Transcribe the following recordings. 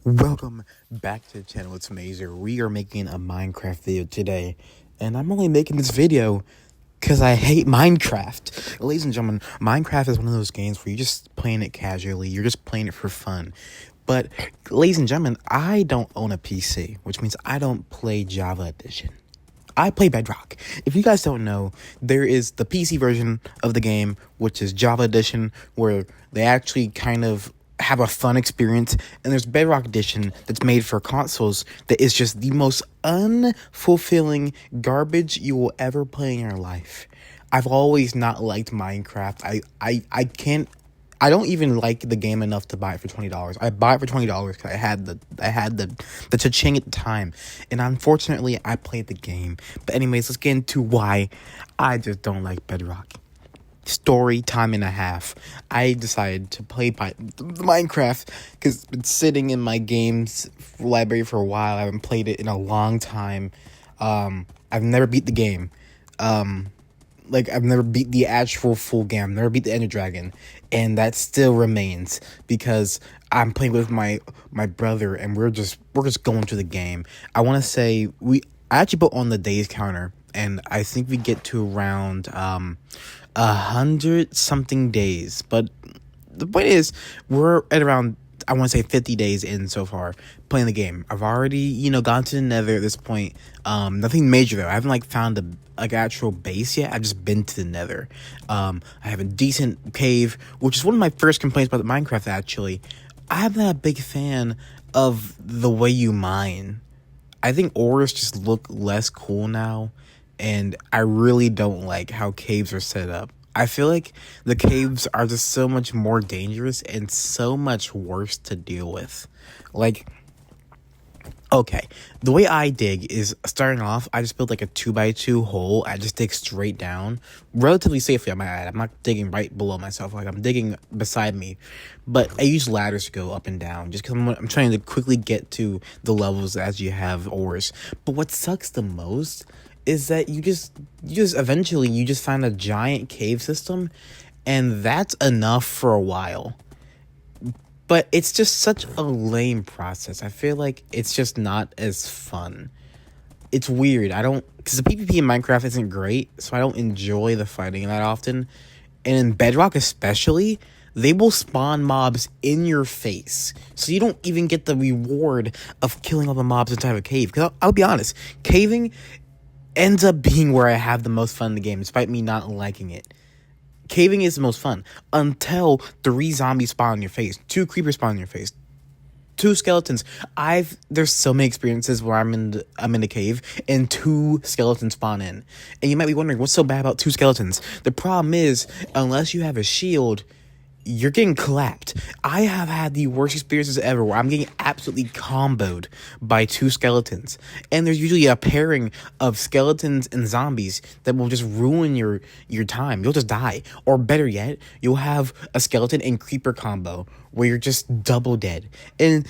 Welcome back to the channel. It's Mazer. We are making a Minecraft video today, and I'm only making this video because I hate Minecraft. Ladies and gentlemen, Minecraft is one of those games where you're just playing it casually. You're just playing it for fun. But, ladies and gentlemen, I don't own a PC, which means I don't play Java Edition. I play Bedrock. If you guys don't know, there is the PC version of the game, which is Java Edition, where they actually kind of have a fun experience, and there's Bedrock Edition that's made for consoles that is just the most unfulfilling garbage you will ever play in your life. I've always not liked Minecraft. I don't even like the game enough to buy it for $20. I bought it for $20 because I had the cha-ching at the time, and unfortunately I played the game. But anyways, let's get into why I just don't like Bedrock. Story time and a half. I decided to play Minecraft because it's been sitting in my games library for a while. I haven't played it in a long time. I've never beat the game. I've never beat the actual full game. I've never beat the Ender Dragon, and that still remains because I'm playing with my brother, and we're just going through the game. I want to say I actually put on the days counter, and I think we get to around 100 something days. But the point is, we're at around, I want to say, 50 days in so far playing the game. I've already, gone to the Nether at this point. Nothing major though. I haven't found a actual base yet. I've just been to the Nether. I have a decent cave, which is one of my first complaints about the Minecraft. Actually, I'm not a big fan of the way you mine. I think ores just look less cool now, and I really don't like how caves are set up. I feel like the caves are just so much more dangerous and so much worse to deal with. Okay, the way I dig is, starting off, I just build like a 2x2 hole. I just dig straight down, relatively safely, I might add. I'm not digging right below myself, I'm digging beside me. But I use ladders to go up and down, just because I'm trying to quickly get to the levels as you have ores. But what sucks the most is that you just eventually find a giant cave system, and that's enough for a while. But it's just such a lame process. I feel like it's just not as fun. It's weird. Because the PvP in Minecraft isn't great, so I don't enjoy the fighting that often. And in Bedrock especially, they will spawn mobs in your face, so you don't even get the reward of killing all the mobs inside of a cave. Because I'll be honest, caving ends up being where I have the most fun in the game, despite me not liking it. Caving is the most fun until 3 zombies spawn in your face, 2 creepers spawn in your face, 2 skeletons. There's so many experiences where I'm in the cave and 2 skeletons spawn in, and you might be wondering what's so bad about 2 skeletons. The problem is, unless you have a shield, you're getting clapped. I have had the worst experiences ever where I'm getting absolutely comboed by 2 skeletons. And there's usually a pairing of skeletons and zombies that will just ruin your time. You'll just die. Or better yet, you'll have a skeleton and creeper combo where you're just double dead. And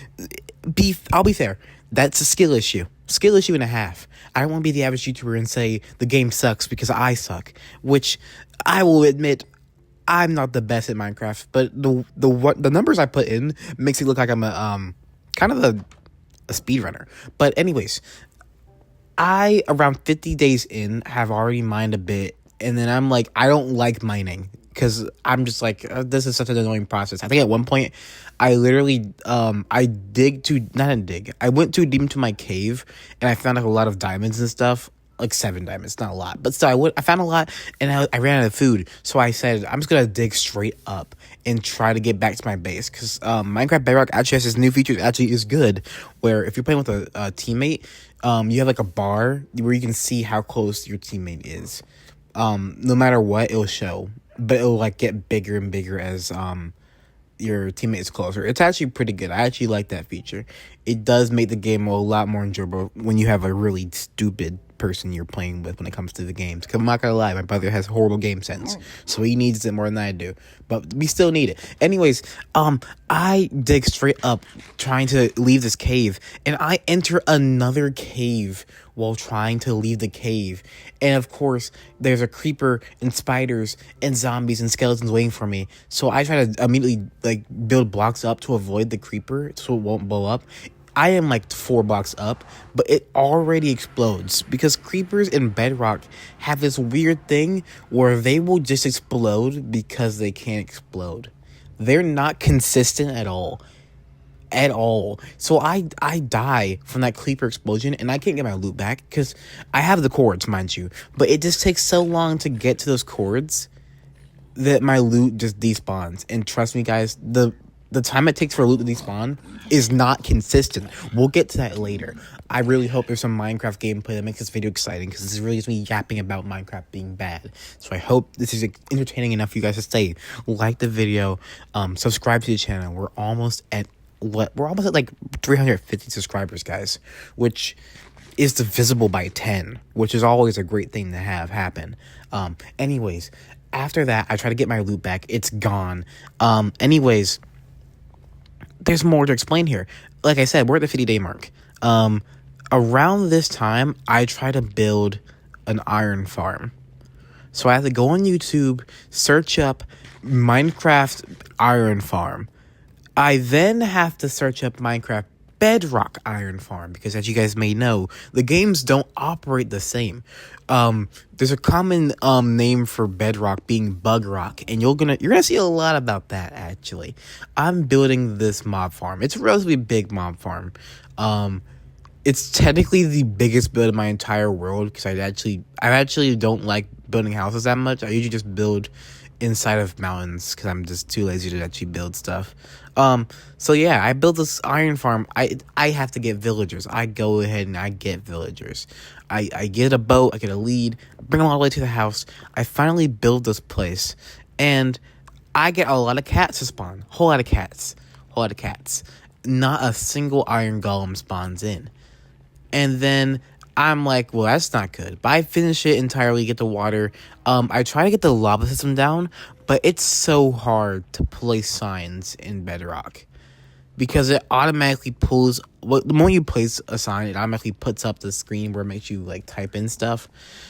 I'll be fair, that's a skill issue. Skill issue and a half. I don't want to be the average YouTuber and say the game sucks because I suck, which I will admit I'm not the best at Minecraft, but the numbers I put in makes it look like I'm a kind of a speedrunner. But anyways, I around 50 days in have already mined a bit, and then I'm like, I don't like mining because I'm just like, this is such an annoying process. I think at one point I literally I went too deep into my cave, and I found like a lot of diamonds and stuff. Like 7 diamonds, not a lot, but still, I found a lot, and I ran out of food, so I said I'm just gonna dig straight up and try to get back to my base, because Minecraft Bedrock actually has this new feature that actually is good, where if you're playing with a teammate, you have like a bar where you can see how close your teammate is. No matter what, it'll show, but it'll like get bigger and bigger as your teammate is closer. It's actually pretty good. I actually like that feature. It does make the game a lot more enjoyable when you have a really stupid person you're playing with when it comes to the games. Because I'm not gonna lie, my brother has horrible game sense, so he needs it more than I do. But we still need it. Anyways, I dig straight up trying to leave this cave, and I enter another cave while trying to leave the cave. And of course, there's a creeper and spiders and zombies and skeletons waiting for me. So I try to immediately like build blocks up to avoid the creeper so it won't blow up. I am like 4 blocks up, but it already explodes because creepers in Bedrock have this weird thing where they will just explode because they can't explode. They're not consistent at all. At all. So I die from that creeper explosion, and I can't get my loot back because I have the cords, mind you, but it just takes so long to get to those cords that my loot just despawns. And trust me, guys, the time it takes for a loot to despawn is not consistent. We'll get to that later. I really hope there's some Minecraft gameplay that makes this video exciting, because this is really just me yapping about Minecraft being bad. So I hope this is entertaining enough for you guys to stay. Like the video, subscribe to the channel. We're almost at like 350 subscribers, guys, which is divisible by 10, which is always a great thing to have happen. Anyways, after that, I try to get my loot back. It's gone. Anyways, there's more to explain here. Like I said, we're at the 50-day mark. Around this time, I try to build an iron farm. So I have to go on YouTube, search up Minecraft iron farm. I then have to search up Minecraft Bedrock iron farm, because as you guys may know, the games don't operate the same. There's a common name for Bedrock being bug rock, and you're gonna see a lot about that. Actually, I'm building this mob farm. It's a relatively big mob farm. It's technically the biggest build in my entire world, because I actually don't like building houses that much. I usually just build inside of mountains because I'm just too lazy to actually build stuff. So yeah, I built this iron farm. I have to get villagers. I go ahead and I get villagers. I get a boat, I get a lead, bring them all the way to the house. I finally build this place, and I get a lot of cats to spawn. Whole lot of cats. Not a single iron golem spawns in. And then I'm like, well, that's not good. But I finish it entirely, get the water. I try to get the lava system down, but it's so hard to place signs in Bedrock, because it automatically pulls. Well, the moment you place a sign, it automatically puts up the screen where it makes you like type in stuff.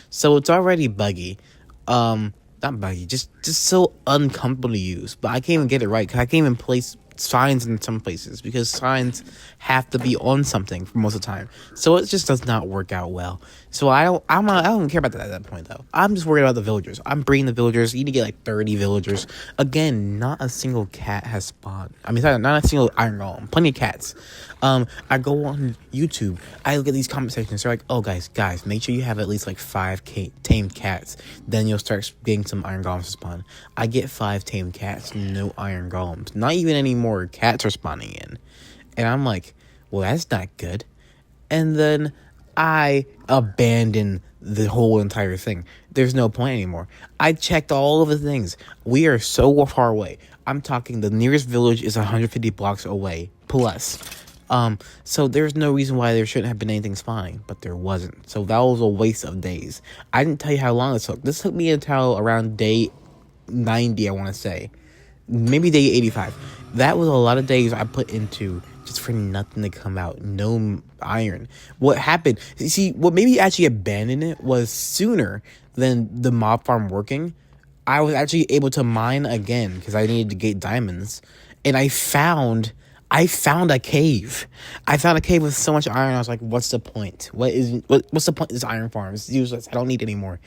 So it's already buggy. Not buggy, just so uncomfortable to use. But I can't even get it right, because I can't even place signs in some places, because signs have to be on something for most of the time, so it just does not work out well. So I don't care about that at that point, though. I'm just worried about the villagers. I'm breeding the villagers. You need to get like 30 villagers. Again, not a single cat has spawned. I mean, not a single iron golem. Plenty of cats. I go on YouTube. I look at these comment sections. They're like, oh, guys, make sure you have at least like 5 tamed cats. Then you'll start getting some iron golems to spawn. I get 5 tamed cats, no iron golems. Not even any more cats are spawning in. And I'm like, well, that's not good. And then I abandon the whole entire thing. There's no point anymore. I checked all of the things. We are so far away. I'm talking the nearest village is 150 blocks away plus. So there's no reason why there shouldn't have been anything spawning, but there wasn't. So that was a waste of days. I didn't tell you how long it took. This took me until around day 90, I want to say. Maybe day 85. That was a lot of days I put into just for nothing to come out. No iron. What happened? See, what made me actually abandon it was sooner than the mob farm working, I was actually able to mine again because I needed to get diamonds. And I found a cave. I found a cave with so much iron. I was like, what's the point? What's the point of this iron farm? It's useless. I don't need it anymore.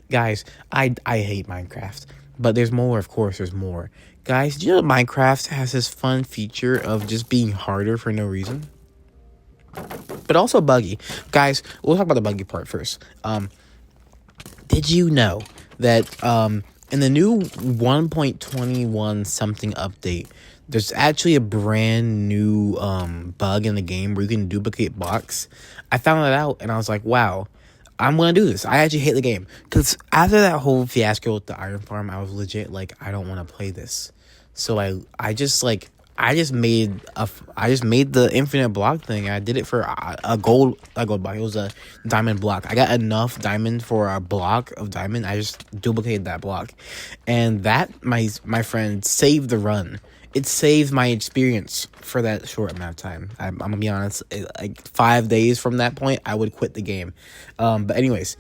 Guys, I hate Minecraft. But there's more, of course, there's more. Guys, do you know Minecraft has this fun feature of just being harder for no reason? But also buggy. Guys, we'll talk about the buggy part first. Did you know that in the new 1.21 something update, there's actually a brand new bug in the game where you can duplicate blocks? I found that out, and I was like, wow, I'm going to do this. I actually hate the game. Because after that whole fiasco with the iron farm, I was legit like, I don't want to play this. So I I just made the infinite block thing. I did it for a gold block. It was a diamond block. I got enough diamond for a block of diamond. I just duplicated that block, and that my friend saved the run. It saved my experience for that short amount of time. I'm gonna be honest. Like 5 days from that point, I would quit the game. But anyways,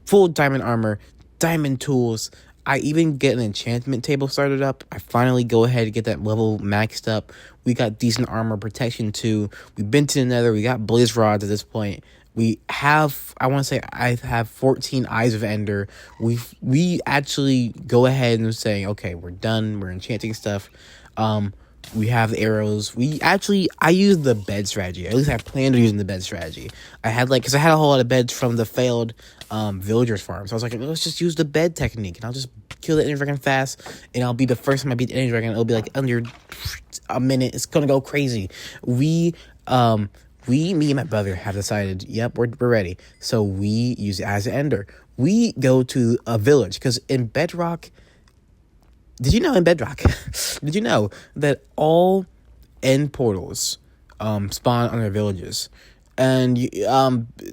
full diamond armor, diamond tools. I even get an enchantment table started up. I finally go ahead and get that level maxed up. We got decent armor protection too. We've been to the nether. We got blaze rods at this point. We have, I want to say, I have 14 eyes of ender. We actually go ahead and say, okay, we're done. We're enchanting stuff. We have arrows. I used the bed strategy. At least I planned on using the bed strategy. Because I had a whole lot of beds from the failed villagers farm. So I was like, let's just use the bed technique. And I'll just kill the ender dragon fast. And I'll be the first time I beat the ender dragon. It'll be like under a minute. It's going to go crazy. Me and my brother have decided, yep, we're ready. So we use it as an ender. We go to a village. Because in Bedrock... Did you know did you know that all end portals spawn on their villages? And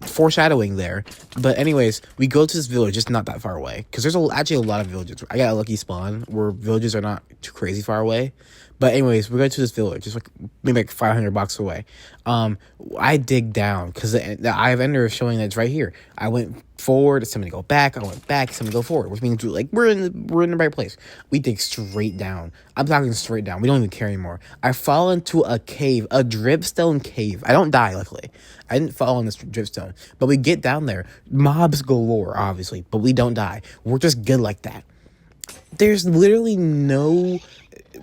foreshadowing there. But anyways, we go to this village. It's not that far away. Because there's actually a lot of villages. I got a lucky spawn where villages are not too crazy far away. But anyways, we go to this village. It's like maybe like 500 blocks away. I dig down because the Eye of Ender is showing that it's right here. I went forward, somebody go back. I went back, somebody go forward, which means like we're in the right place. We dig straight down. I'm talking straight down. We don't even care anymore. I fall into a cave, a dripstone cave. I don't die, luckily. I didn't fall in this dripstone, but we get down there. Mobs galore, obviously, but we don't die. We're just good like that. There's literally no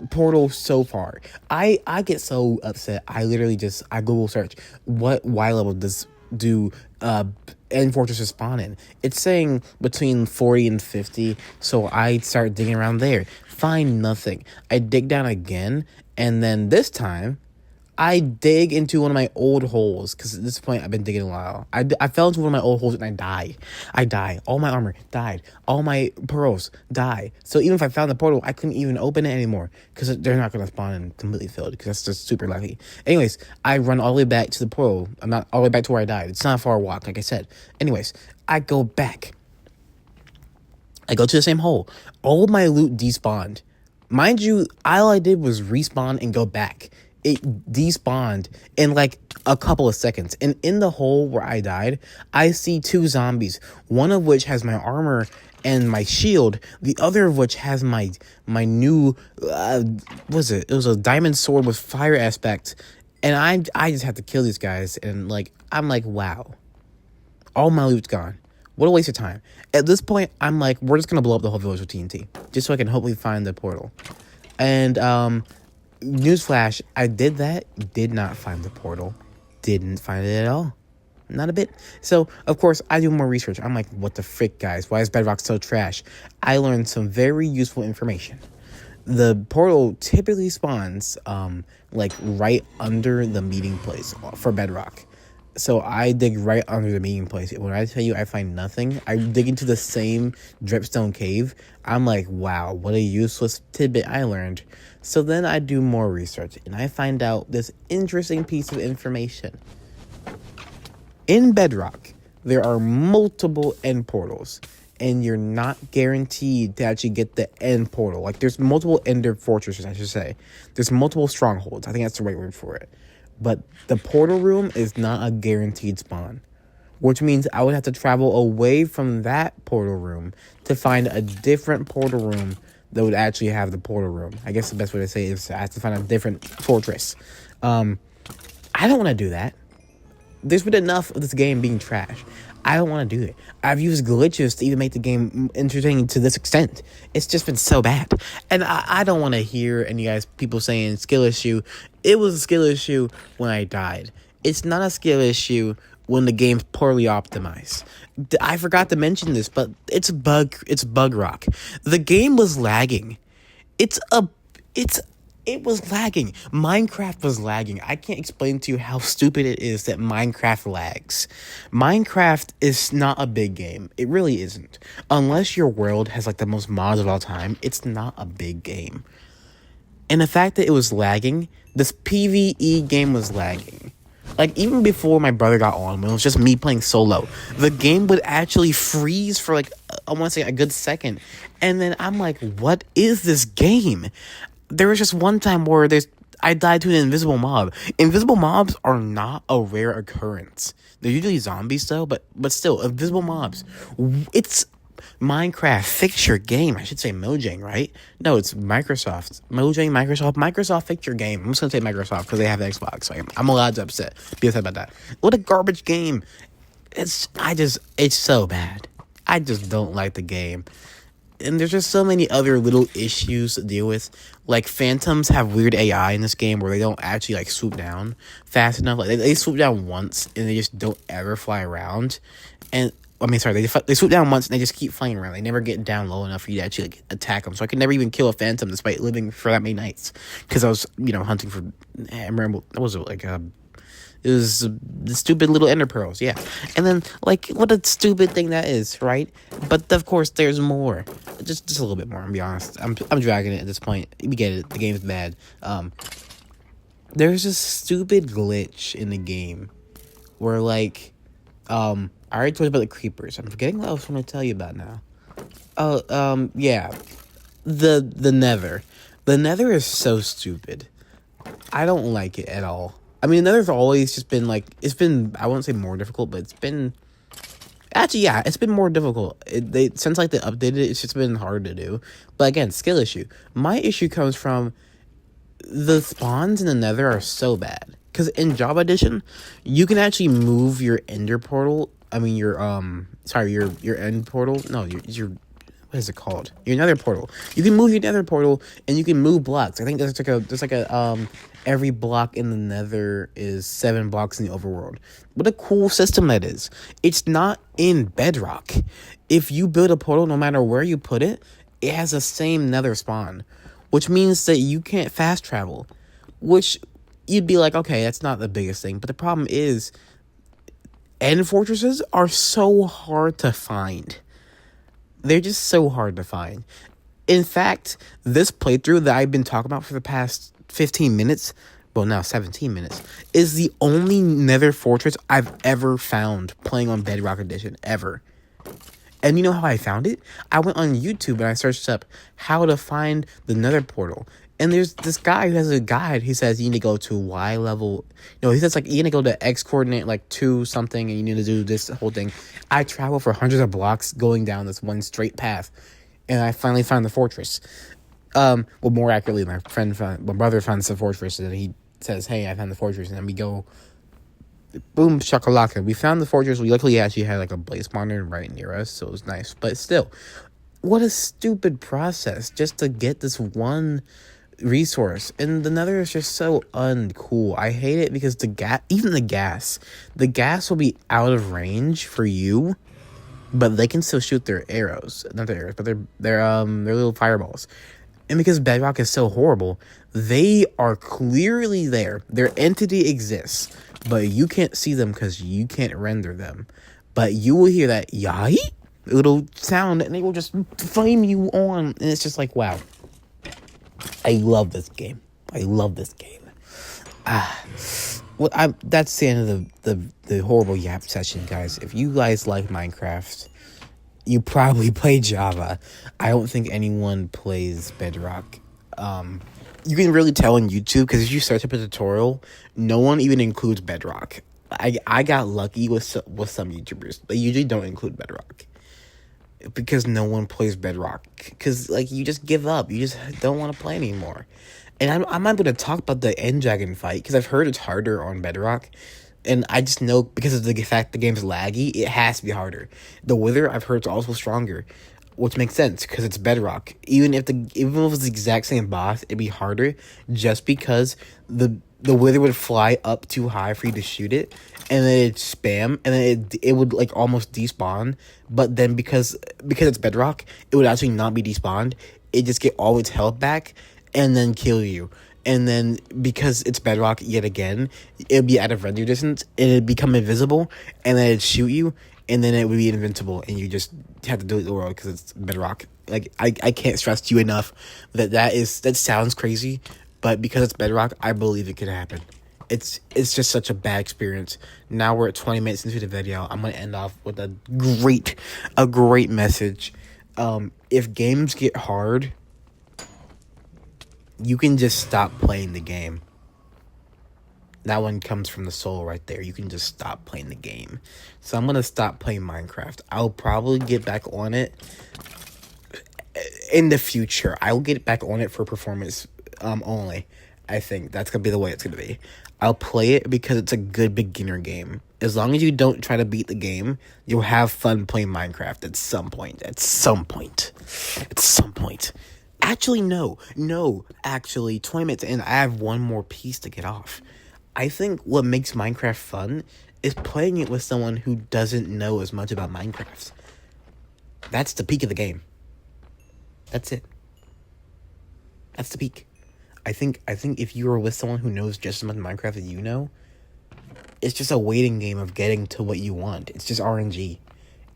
portal so far. I get so upset. I Google search what Y level do end fortresses spawn in. It's saying between 40 and 50, so I start digging around there. Find nothing. I dig down again, and then this time I dig into one of my old holes, because at this point I've been digging a while. I fell into one of my old holes and I die. All my armor died. All my pearls die. So even if I found the portal, I couldn't even open it anymore, because they're not going to spawn and completely filled, because that's just super lucky. Anyways, I run all the way back to the portal. I'm not all the way back to where I died. It's not a far walk, like I said. Anyways, I go back. I go to the same hole. All my loot despawned. Mind you, all I did was respawn and go back. It despawned in like a couple of seconds. And in the hole where I died, I see 2 zombies. One of which has my armor and my shield. The other of which has my new, it was a diamond sword with fire aspect. And I just have to kill these guys. And like, I'm like, wow. All my loot's gone. What a waste of time. At this point, I'm like, we're just going to blow up the whole village with TNT. Just so I can hopefully find the portal. And, newsflash, I did that, did not find the portal. Didn't find it at all. Not a bit. So, of course, I do more research. I'm like, what the frick, guys? Why is Bedrock so trash? I learned some very useful information. The portal typically spawns, like, right under the meeting place for Bedrock. So I dig right under the meeting place. When I tell you I find nothing, I dig into the same dripstone cave. I'm like, wow, what a useless tidbit I learned. So then I do more research, and I find out this interesting piece of information. In Bedrock, there are multiple end portals, and you're not guaranteed to actually get the end portal. Like, there's multiple ender fortresses, I should say. There's multiple strongholds. I think that's the right word for it. But the portal room is not a guaranteed spawn, which means I would have to travel away from that portal room to find a different portal room that would actually have the portal room. I guess the best way to say it is I have to find a different fortress. I don't want to do that. There's been enough of this game being trash. I don't want to do it. I've used glitches to even make the game entertaining to this extent. It's just been so bad. And I don't want to hear any people saying skill issue. It was a skill issue when I died. It's not a skill issue when the game's poorly optimized. I forgot to mention this, but it's bug rock. The game was lagging. It was lagging. Minecraft was lagging. I can't explain to you how stupid it is that Minecraft lags. Minecraft is not a big game. It really isn't. Unless your world has like the most mods of all time, it's not a big game. And the fact that it was lagging, this PvE game was lagging. Like, even before my brother got on, when it was just me playing solo, the game would actually freeze for, like, I want to say a good second. And then I'm like, what is this game? There was just one time where I died to an invisible mob. Invisible mobs are not a rare occurrence. They're usually zombies, though, but still, invisible mobs. It's Minecraft, fix your game. I should say Mojang, right? No, it's Microsoft. Mojang, Microsoft, fix your game. I'm just gonna say Microsoft because they have Xbox. So I'm allowed to be upset about that. What a garbage game. It's so bad. I just don't like the game. And there's just so many other little issues to deal with. Like, phantoms have weird AI in this game where they don't actually, like, swoop down fast enough. Like, they swoop down once, and they just don't ever fly around. And, they swoop down once, and they just keep flying around. They never get down low enough for you to actually, like, attack them. So I could never even kill a phantom despite living for that many nights. Because I was, hunting for, I remember, what was it, like, it was the stupid little ender pearls, yeah. And then, like, what a stupid thing that is, right? But, of course, there's more. Just a little bit more, I'll be honest. I'm dragging it at this point. We get it. The game's bad. There's this stupid glitch in the game where, like, I already told you about the creepers. I'm forgetting what I was going to tell you about now. Yeah. The Nether. The Nether is so stupid. I don't like it at all. I mean, the Nether's always just been, like, I won't say more difficult, but it's been more difficult. Since, like, they updated it, it's just been hard to do. But again, skill issue. My issue comes from the spawns in the Nether are so bad. Because in Java Edition, you can actually move your ender portal. I mean, your end portal. No, your what is it called? Your nether portal. You can move your nether portal, and you can move blocks. I think there's like a every block in the nether is 7 blocks in the overworld. What a cool system that is. It's not in Bedrock. If you build a portal, no matter where you put it, it has the same nether spawn, which means that you can't fast travel, which you'd be like, okay, that's not the biggest thing. But the problem is, end fortresses are so hard to find. They're just so hard to find. In fact, this playthrough that I've been talking about for the past 15 minutes, well, now 17 minutes, is the only nether fortress I've ever found playing on Bedrock Edition, ever. And you know how I found it? I went on YouTube and I searched up how to find the nether portal. And there's this guy who has a guide. He says you need to go to Y level. No, he says, like, you need to go to X coordinate, like, 2 something, and you need to do this whole thing. I traveled for hundreds of blocks going down this one straight path, and I finally found the fortress. Well, more accurately, my brother finds the fortress, and he says, hey, I found the fortress, and then we go, boom, shakalaka. We found the fortress. We luckily actually had, like, a blaze spawner right near us, so it was nice. But still, what a stupid process just to get this one resource. And the nether is just so uncool. I hate it because the gas will be out of range for you, but they can still shoot their arrows. Not their arrows, but their little fireballs. And because Bedrock is so horrible, they are clearly there. Their entity exists, but you can't see them because you can't render them. But you will hear that yai little sound, and they will just flame you on. And it's just like, wow. I love this game. Well, that's the end of the horrible yap session, guys. If you guys like Minecraft, you probably play Java. I don't think anyone plays Bedrock. You can really tell on YouTube, because if you search up a tutorial, no one even includes Bedrock. I got lucky with some YouTubers. They usually don't include Bedrock, because no one plays Bedrock. Because, like, you just give up. You just don't want to play anymore. And I'm not going to talk about the end dragon fight, because I've heard it's harder on Bedrock. And I just know, because of the fact the game's laggy, it has to be harder. The Wither, I've heard, is also stronger, which makes sense, because it's Bedrock. Even if it's the exact same boss, it'd be harder, just because the Wither would fly up too high for you to shoot it, and then it'd spam, and then it would, like, almost despawn. But then because it's Bedrock, it would actually not be despawned. It'd just get all its health back, and then kill you. And then, because it's Bedrock yet again, it'd be out of render distance, and it'd become invisible, and then it'd shoot you, and then it would be invincible, and you just have to delete the world because it's Bedrock. Like I can't stress to you enough that sounds crazy, but because it's Bedrock, I believe it could happen. It's just such a bad experience. Now we're at 20 minutes into the video. I'm gonna end off with a great message. If games get hard, you can just stop playing the game. That one comes from the soul right there. You can just stop playing the game. So I'm gonna stop playing Minecraft. I'll probably get back on it in the future. I will get back on it for performance only. I think that's gonna be the way it's gonna be. I'll play it because it's a good beginner game. As long as you don't try to beat the game, you'll have fun playing Minecraft at some point. At some point. At some point. Actually, no. No. Actually, 20 minutes in, I have one more piece to get off. I think what makes Minecraft fun is playing it with someone who doesn't know as much about Minecraft. That's the peak of the game. That's it. That's the peak. I think if you are with someone who knows just as much Minecraft as you know, it's just a waiting game of getting to what you want. It's just RNG.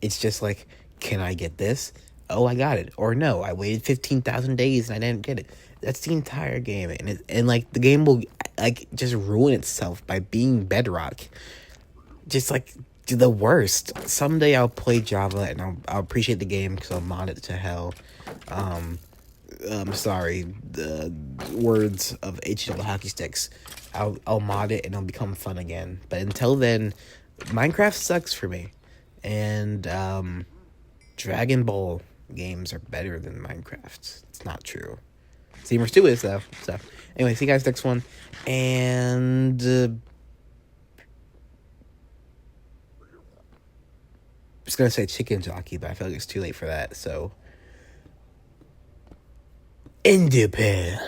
It's just like, can I get this? Oh, I got it. Or no, I waited 15,000 days and I didn't get it. That's the entire game. And like the game will like just ruin itself by being Bedrock. Just like the worst. Someday I'll play Java and I'll appreciate the game because I'll mod it to hell. Sorry, the words of HW Hockey Sticks. I'll mod it and it'll become fun again. But until then, Minecraft sucks for me. And Dragon Ball games are better than Minecraft. It's not true. Seamers 2 is though. So anyway, see you guys next one. And I was gonna say chicken jockey, but I feel like it's too late for that. So independent.